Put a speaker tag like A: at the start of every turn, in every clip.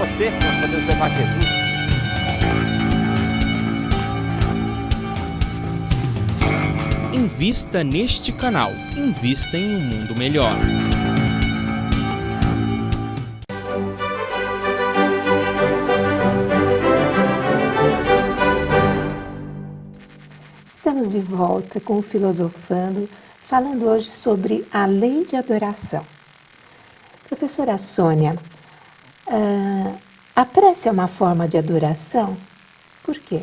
A: você que nós podemos levar Jesus.
B: Invista neste canal. Invista em um mundo melhor.
C: Estamos de volta com o Filosofando, falando hoje sobre a lei de adoração. Professora Sônia, a prece é uma forma de adoração? Por quê?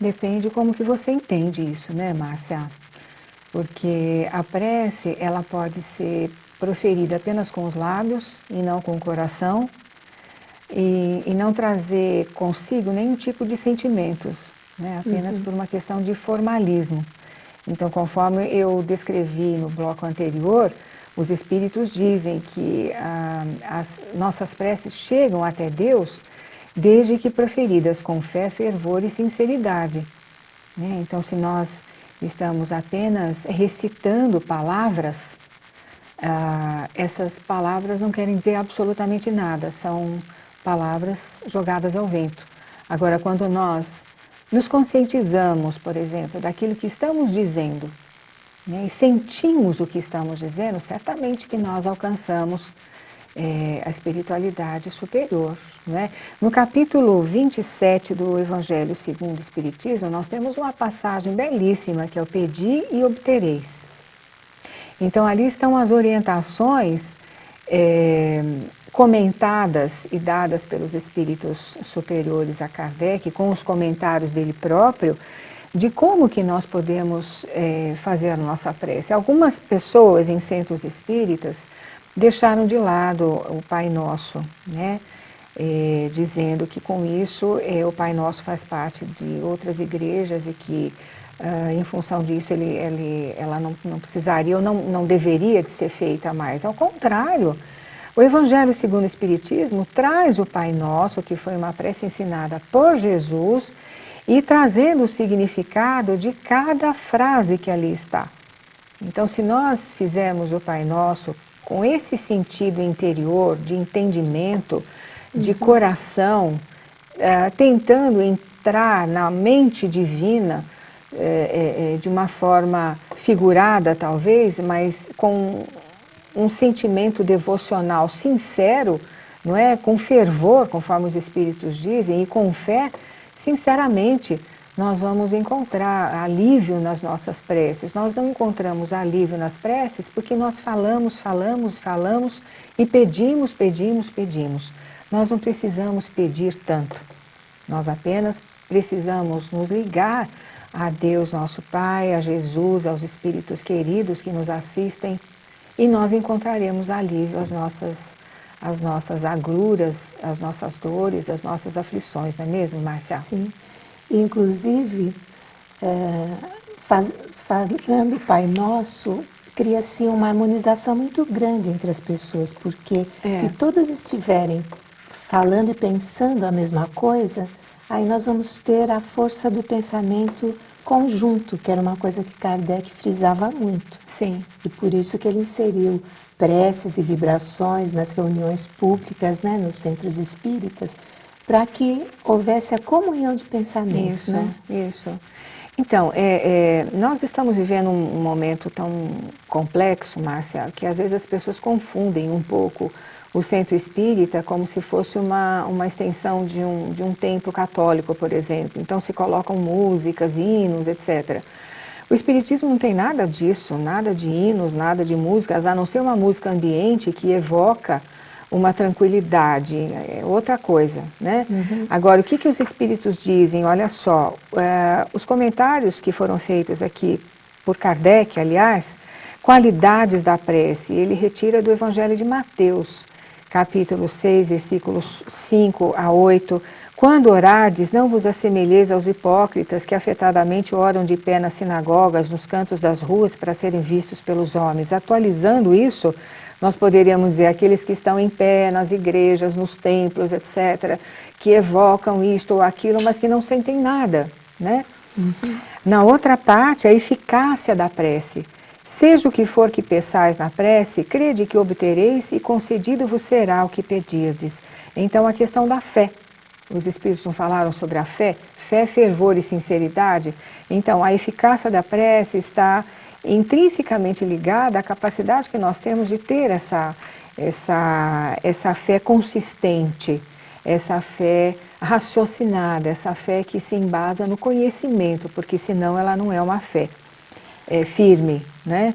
D: Depende como que você entende isso, né, Márcia? Porque a prece, ela pode ser proferida apenas com os lábios e não com o coração e não trazer consigo nenhum tipo de sentimentos, né? Apenas por uma questão de formalismo. Então, conforme eu descrevi no bloco anterior, os espíritos dizem que as nossas preces chegam até Deus desde que proferidas com fé, fervor e sinceridade, né? Então, se nós estamos apenas recitando palavras, essas palavras não querem dizer absolutamente nada, são palavras jogadas ao vento. Agora, quando nós nos conscientizamos, por exemplo, daquilo que estamos dizendo, né, e sentimos o que estamos dizendo, certamente que nós alcançamos a espiritualidade superior. Né? No capítulo 27 do Evangelho segundo o Espiritismo, nós temos uma passagem belíssima, que é o Pedi e obtereis. Então, ali estão as orientações comentadas e dadas pelos espíritos superiores a Kardec, com os comentários dele próprio, de como que nós podemos fazer a nossa prece. Algumas pessoas em centros espíritas deixaram de lado o Pai Nosso, né? Dizendo que com isso o Pai Nosso faz parte de outras igrejas e que em função disso ela não precisaria ou não deveria de ser feita mais. Ao contrário, o Evangelho segundo o Espiritismo traz o Pai Nosso, que foi uma prece ensinada por Jesus, e trazendo o significado de cada frase que ali está. Então, se nós fizermos o Pai Nosso com esse sentido interior, de entendimento, de coração, tentando entrar na mente divina, de uma forma figurada talvez, mas com um sentimento devocional sincero, não é? Com fervor, conforme os Espíritos dizem, e com fé, sinceramente, nós vamos encontrar alívio nas nossas preces. Nós não encontramos alívio nas preces porque nós falamos e pedimos. Nós não precisamos pedir tanto. Nós apenas precisamos nos ligar a Deus, nosso Pai, a Jesus, aos Espíritos queridos que nos assistem, e nós encontraremos alívio às nossas agruras, às nossas dores, às nossas aflições, não é mesmo, Márcia?
C: Sim. Inclusive, falando Pai Nosso, cria-se uma harmonização muito grande entre as pessoas, porque se todas estiverem falando e pensando a mesma coisa, aí nós vamos ter a força do pensamento conjunto, que era uma coisa que Kardec frisava muito.
D: Sim.
C: E por isso que ele inseriu preces e vibrações nas reuniões públicas, né, nos centros espíritas, para que houvesse a comunhão de pensamento.
D: Isso,
C: né?
D: Isso. Então, nós estamos vivendo um momento tão complexo, Márcia, que às vezes as pessoas confundem um pouco o centro espírita como se fosse uma extensão de um templo católico, por exemplo. Então se colocam músicas, hinos, etc. O espiritismo não tem nada disso, nada de hinos, nada de músicas, a não ser uma música ambiente que evoca uma tranquilidade, é outra coisa, né? Agora, o que os espíritos dizem? Olha só, os comentários que foram feitos aqui por Kardec, aliás, qualidades da prece, ele retira do Evangelho de Mateus, capítulo 6, versículos 5 a 8. Quando orardes, não vos assemelheis aos hipócritas que afetadamente oram de pé nas sinagogas, nos cantos das ruas, para serem vistos pelos homens. Atualizando isso, nós poderíamos dizer aqueles que estão em pé nas igrejas, nos templos, etc., que evocam isto ou aquilo, mas que não sentem nada, né? Na outra parte, a eficácia da prece. Seja o que for que peçais na prece, crede que obtereis e concedido vos será o que pedirdes. Então, a questão da fé. Os Espíritos não falaram sobre a fé? Fé, fervor e sinceridade. Então, a eficácia da prece está intrinsecamente ligada à capacidade que nós temos de ter essa fé consistente, essa fé raciocinada, essa fé que se embasa no conhecimento, porque senão ela não é uma fé firme, né?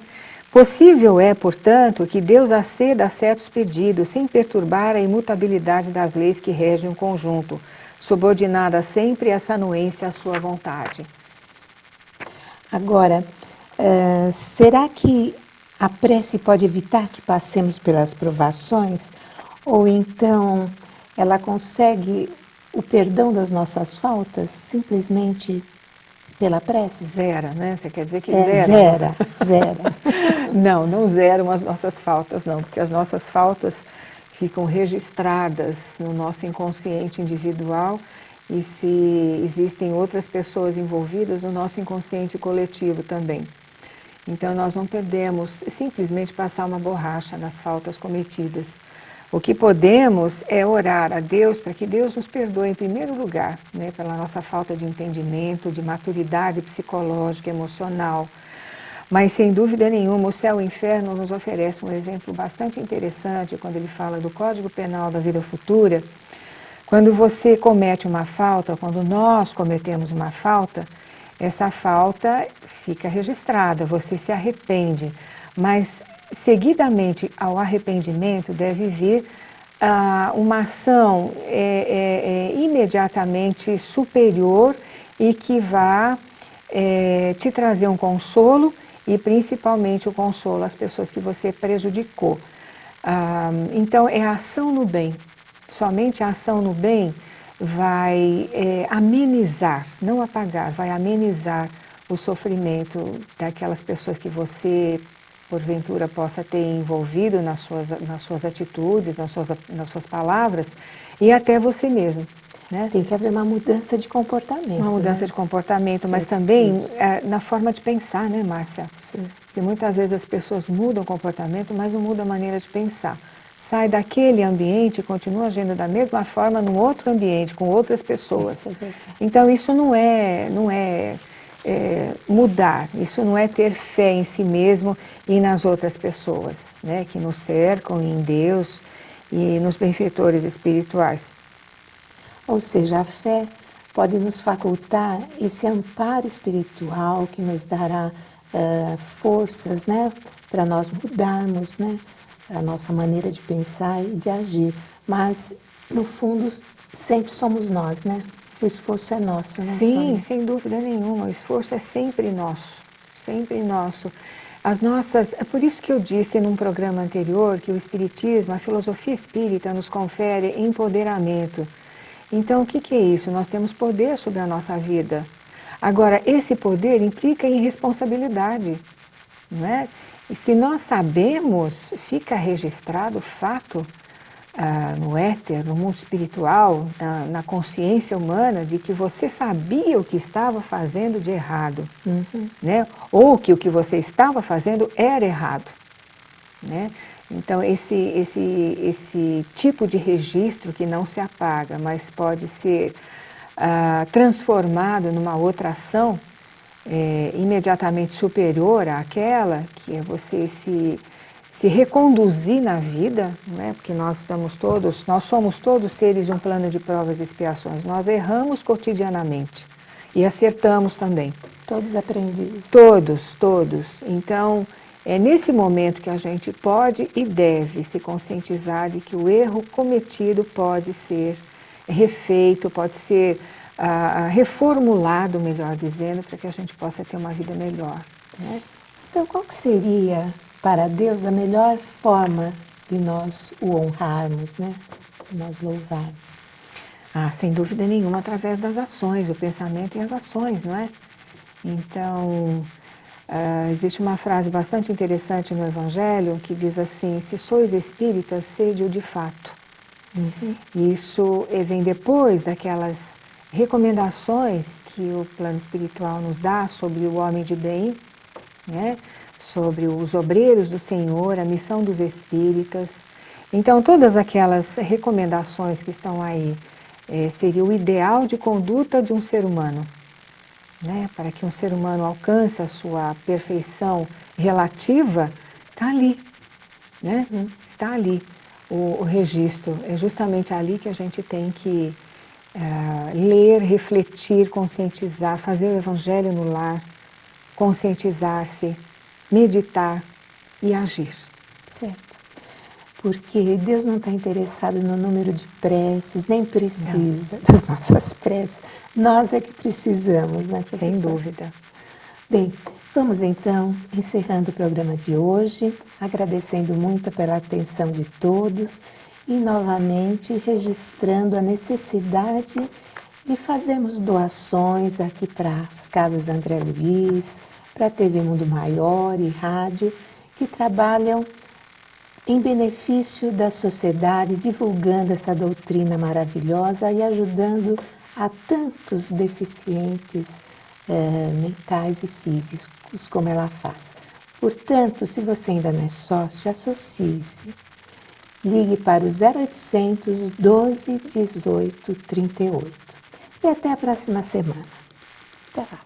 D: Possível é, portanto, que Deus aceda a certos pedidos sem perturbar a imutabilidade das leis que regem o conjunto, subordinada sempre essa anuência à sua vontade.
C: Agora, será que a prece pode evitar que passemos pelas provações? Ou então ela consegue o perdão das nossas faltas simplesmente pela prece?
D: Zera, né? Você quer dizer que
C: Zera.
D: Não, não zeram as nossas faltas, não, porque as nossas faltas ficam registradas no nosso inconsciente individual e se existem outras pessoas envolvidas, no nosso inconsciente coletivo também. Então, nós não podemos simplesmente passar uma borracha nas faltas cometidas. O que podemos é orar a Deus para que Deus nos perdoe em primeiro lugar, né, pela nossa falta de entendimento, de maturidade psicológica, emocional. Mas, sem dúvida nenhuma, o céu e o inferno nos oferece um exemplo bastante interessante quando ele fala do Código Penal da Vida Futura. Quando você comete uma falta, quando nós cometemos uma falta, essa falta fica registrada, você se arrepende, mas seguidamente ao arrependimento deve vir uma ação imediatamente superior e que vá te trazer um consolo e principalmente o consolo às pessoas que você prejudicou. Então é a ação no bem, somente a ação no bem vai amenizar, não apagar, vai amenizar o sofrimento daquelas pessoas que você porventura possa ter envolvido nas suas atitudes, nas suas palavras e até você mesmo. Né?
C: Tem que haver uma mudança de comportamento.
D: Uma mudança, né, de comportamento, mas também na forma de pensar, né, Márcia?
C: Sim.
D: Porque muitas vezes as pessoas mudam o comportamento, mas não mudam a maneira de pensar. Sai daquele ambiente e continua agindo da mesma forma num outro ambiente, com outras pessoas. Então isso não é mudar, isso não é ter fé em si mesmo e nas outras pessoas, né, que nos cercam, em Deus e nos benfeitores espirituais.
C: Ou seja, a fé pode nos facultar esse amparo espiritual que nos dará forças, né, para nós mudarmos, né, a nossa maneira de pensar e de agir. Mas, no fundo, sempre somos nós, né? O esforço é nosso, né?
D: Sim,
C: Sônia?
D: sem dúvida nenhuma, o esforço é sempre nosso, sempre nosso. É por isso que eu disse num programa anterior que o Espiritismo, a filosofia espírita nos confere empoderamento. Então, o que é isso? Nós temos poder sobre a nossa vida. Agora, esse poder implica em responsabilidade, não é? E se nós sabemos, fica registrado o fato no éter, no mundo espiritual, na consciência humana, de que você sabia o que estava fazendo de errado, né? Ou que o que você estava fazendo era errado, né? Então, esse tipo de registro que não se apaga, mas pode ser transformado numa outra ação imediatamente superior àquela, que é você se reconduzir na vida, né? Porque nós somos todos seres de um plano de provas e expiações. Nós erramos cotidianamente e acertamos também.
C: Todos aprendizes.
D: Todos. Então, é nesse momento que a gente pode e deve se conscientizar de que o erro cometido pode ser refeito, pode ser reformulado, melhor dizendo, para que a gente possa ter uma vida melhor. Né?
C: Então, qual que seria para Deus a melhor forma de nós o honrarmos, né? De nós louvarmos?
D: Sem dúvida nenhuma, através das ações, o pensamento e as ações, não é? Então, existe uma frase bastante interessante no Evangelho que diz assim: se sois espíritas, sede-o de fato. Isso vem depois daquelas recomendações que o plano espiritual nos dá sobre o homem de bem, né? Sobre os obreiros do Senhor, a missão dos espíritas. Então, todas aquelas recomendações que estão aí, seria o ideal de conduta de um ser humano, né? Para que um ser humano alcance a sua perfeição relativa, está ali, né? Está ali o registro. É justamente ali que a gente tem que ler, refletir, conscientizar, fazer o evangelho no lar, conscientizar-se, meditar e agir.
C: Certo. Porque Deus não está interessado no número de preces, nem precisa das nossas preces. Nós é que precisamos, né, professora?
D: Sem dúvida.
C: Bem, vamos então encerrando o programa de hoje, agradecendo muito pela atenção de todos e novamente registrando a necessidade de fazermos doações aqui para as Casas André Luiz, para a TV Mundo Maior e rádio, que trabalham em benefício da sociedade, divulgando essa doutrina maravilhosa e ajudando a tantos deficientes mentais e físicos, como ela faz. Portanto, se você ainda não é sócio, associe-se. Ligue para o 0800 12 18 38. E até a próxima semana. Até lá.